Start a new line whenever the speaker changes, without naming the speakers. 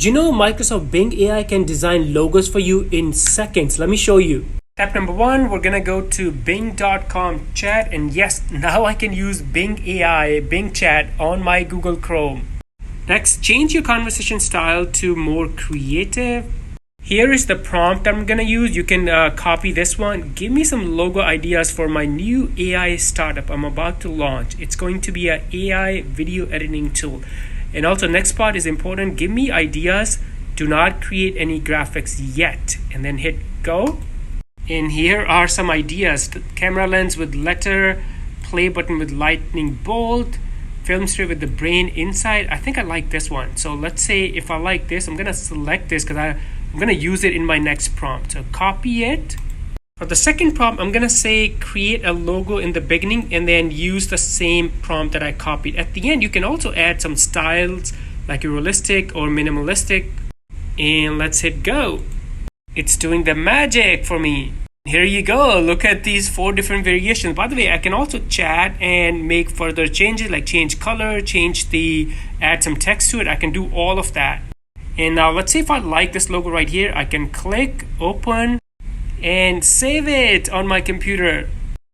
Did you know Microsoft Bing AI can design logos for you in seconds? Let me show you. Step number one, we're gonna go to bing.com chat, and yes, now I can use Bing AI, Bing chat on my Google Chrome. Next, change your conversation style to more creative. Here is the prompt I'm gonna use. You can copy this one. Give me some logo ideas for my new AI startup I'm about to launch. It's going to be an AI video editing tool. And also, next part is important. Give me ideas. Do not create any graphics yet. And then hit go. And here are some ideas. The camera lens with letter, play button with lightning bolt, film strip with the brain inside. I think I like this one. So let's say if I like this, I'm gonna select this because I'm gonna use it in my next prompt. So copy it. For the second prompt, I'm gonna say create a logo in the beginning and then use the same prompt that I copied. At the end, you can also add some styles like realistic or minimalistic. And let's hit go. It's doing the magic for me. Here you go. Look at these 4 different variations. By the way, I can also chat and make further changes like change color, add some text to it. I can do all of that. And now let's say if I like this logo right here, I can click open and save it on my computer.